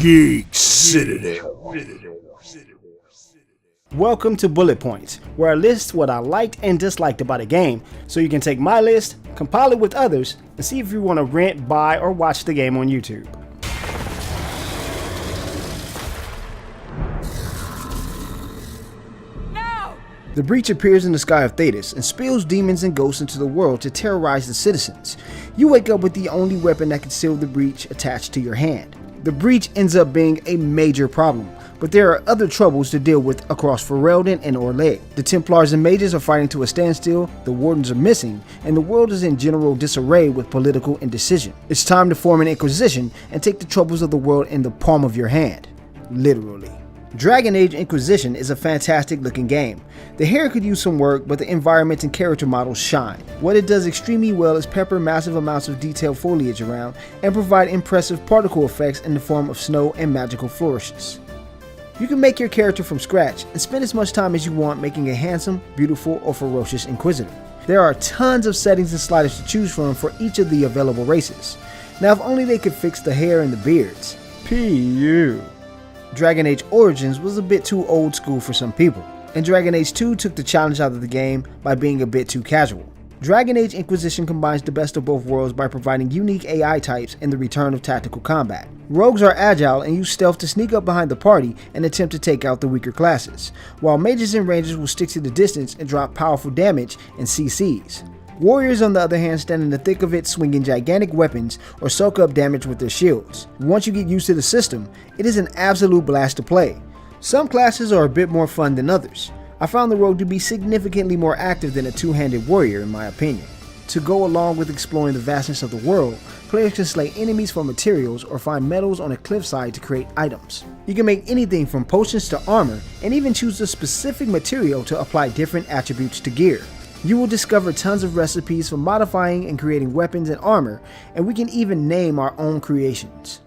Geek Citadel. Welcome to Bullet Points, where I list what I liked and disliked about a game, so you can take my list, compile it with others, and see if you want to rent, buy, or watch the game on YouTube. No! The Breach appears in the sky of Thetis and spills demons and ghosts into the world to terrorize the citizens. You wake up with the only weapon that can seal the breach attached to your hand. The breach ends up being a major problem, but there are other troubles to deal with across Ferelden and Orlais. The Templars and mages are fighting to a standstill, the wardens are missing, and the world is in general disarray with political indecision. It's time to form an Inquisition and take the troubles of the world in the palm of your hand. Literally. Dragon Age Inquisition is a fantastic looking game. The hair could use some work, but the environment and character models shine. What it does extremely well is pepper massive amounts of detailed foliage around and provide impressive particle effects in the form of snow and magical flourishes. You can make your character from scratch and spend as much time as you want making a handsome, beautiful, or ferocious Inquisitor. There are tons of settings and sliders to choose from for each of the available races. Now if only they could fix the hair and the beards. P.U. Dragon Age Origins was a bit too old school for some people, and Dragon Age 2 took the challenge out of the game by being a bit too casual. Dragon Age Inquisition combines the best of both worlds by providing unique AI types and the return of tactical combat. Rogues are agile and use stealth to sneak up behind the party and attempt to take out the weaker classes, while mages and rangers will stick to the distance and drop powerful damage and CCs. Warriors on the other hand stand in the thick of it swinging gigantic weapons or soak up damage with their shields. Once you get used to the system, it is an absolute blast to play. Some classes are a bit more fun than others. I found the rogue to be significantly more active than a two-handed warrior in my opinion. To go along with exploring the vastness of the world, players can slay enemies for materials or find metals on a cliffside to create items. You can make anything from potions to armor and even choose a specific material to apply different attributes to gear. You will discover tons of recipes for modifying and creating weapons and armor, and we can even name our own creations.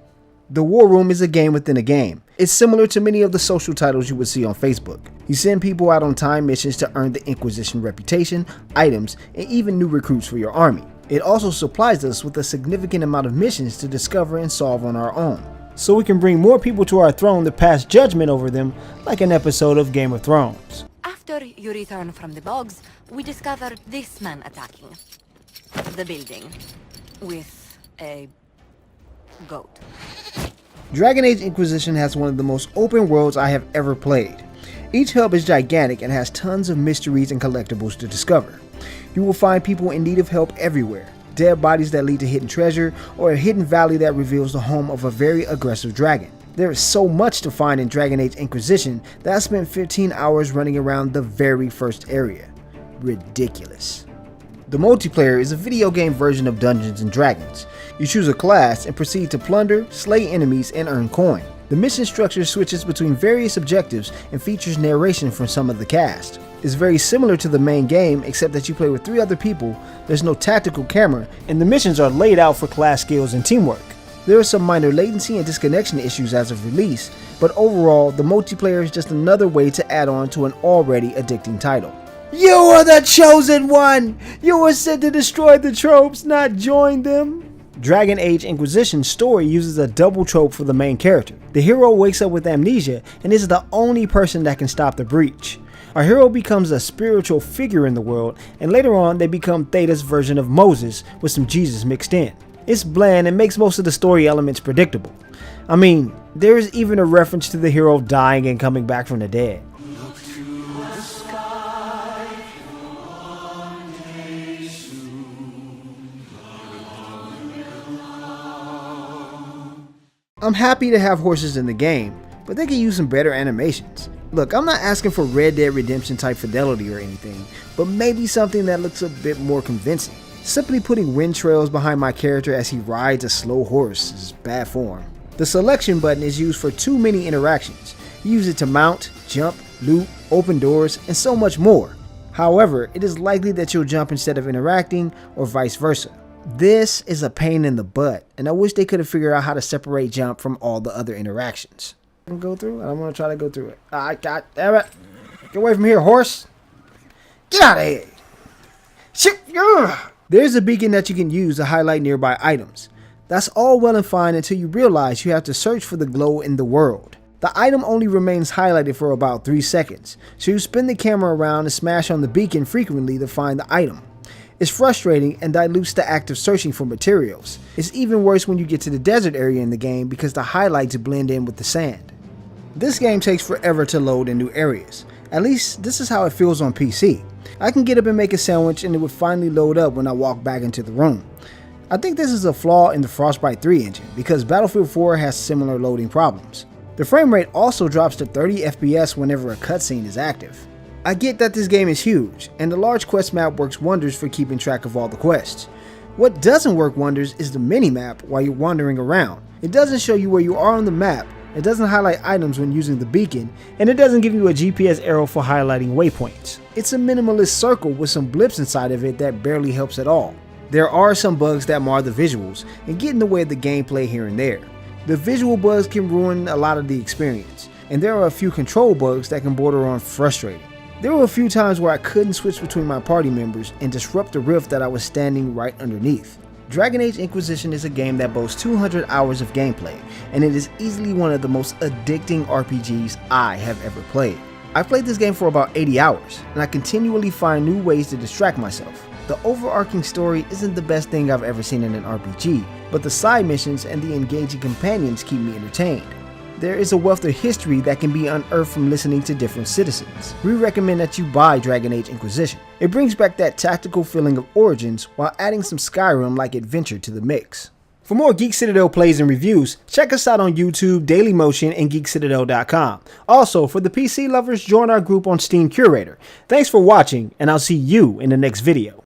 The War Room is a game within a game. It's similar to many of the social titles you would see on Facebook. You send people out on time missions to earn the Inquisition reputation, items, and even new recruits for your army. It also supplies us with a significant amount of missions to discover and solve on our own, so we can bring more people to our throne to pass judgment over them like an episode of Game of Thrones. After you return from the bogs, we discovered this man attacking the building with a goat. Dragon Age Inquisition has one of the most open worlds I have ever played. Each hub is gigantic and has tons of mysteries and collectibles to discover. You will find people in need of help everywhere, dead bodies that lead to hidden treasure, or a hidden valley that reveals the home of a very aggressive dragon. There is so much to find in Dragon Age Inquisition that I spent 15 hours running around the very first area. Ridiculous. The multiplayer is a video game version of Dungeons & Dragons. You choose a class and proceed to plunder, slay enemies, and earn coin. The mission structure switches between various objectives and features narration from some of the cast. It's very similar to the main game except that you play with 3 other people, there's no tactical camera, and the missions are laid out for class skills and teamwork. There are some minor latency and disconnection issues as of release, but overall, the multiplayer is just another way to add on to an already addicting title. You are the chosen one! You were sent to destroy the tropes, not join them! Dragon Age Inquisition's story uses a double trope for the main character. The hero wakes up with amnesia and is the only person that can stop the breach. Our hero becomes a spiritual figure in the world, and later on they become Theta's version of Moses with some Jesus mixed in. It's bland and makes most of the story elements predictable. I mean, there is even a reference to the hero dying and coming back from the dead. I'm happy to have horses in the game, but they can use some better animations. Look, I'm not asking for Red Dead Redemption type fidelity or anything, but maybe something that looks a bit more convincing. Simply putting wind trails behind my character as he rides a slow horse is bad form. The selection button is used for too many interactions. You use it to mount, jump, loot, open doors, and so much more. However, it is likely that you'll jump instead of interacting, or vice versa. This is a pain in the butt, and I wish they could have figured out how to separate jump from all the other interactions. I'm gonna go through it? I'm gonna try to go through it. God damn it. Get away from here, horse. Get out of here. Shit. There's a beacon that you can use to highlight nearby items. That's all well and fine until you realize you have to search for the glow in the world. The item only remains highlighted for about 3 seconds, so you spin the camera around and smash on the beacon frequently to find the item. It's frustrating and dilutes the act of searching for materials. It's even worse when you get to the desert area in the game because the highlights blend in with the sand. This game takes forever to load in new areas. At least this is how it feels on PC. I can get up and make a sandwich and it would finally load up when I walk back into the room. I think this is a flaw in the Frostbite 3 engine because Battlefield 4 has similar loading problems. The frame rate also drops to 30 FPS whenever a cutscene is active. I get that this game is huge, and the large quest map works wonders for keeping track of all the quests. What doesn't work wonders is the mini-map while you're wandering around. It doesn't show you where you are on the map, it doesn't highlight items when using the beacon, and it doesn't give you a GPS arrow for highlighting waypoints. It's a minimalist circle with some blips inside of it that barely helps at all. There are some bugs that mar the visuals and get in the way of the gameplay here and there. The visual bugs can ruin a lot of the experience, and there are a few control bugs that can border on frustrating. There were a few times where I couldn't switch between my party members and disrupt the rift that I was standing right underneath. Dragon Age Inquisition is a game that boasts 200 hours of gameplay, and it is easily one of the most addicting RPGs I have ever played. I played this game for about 80 hours, and I continually find new ways to distract myself. The overarching story isn't the best thing I've ever seen in an RPG, but the side missions and the engaging companions keep me entertained. There is a wealth of history that can be unearthed from listening to different citizens. We recommend that you buy Dragon Age Inquisition. It brings back that tactical feeling of Origins while adding some Skyrim-like adventure to the mix. For more Geek Citadel plays and reviews, check us out on YouTube, Dailymotion, and GeekCitadel.com. Also, for the PC lovers, join our group on Steam Curator. Thanks for watching, and I'll see you in the next video.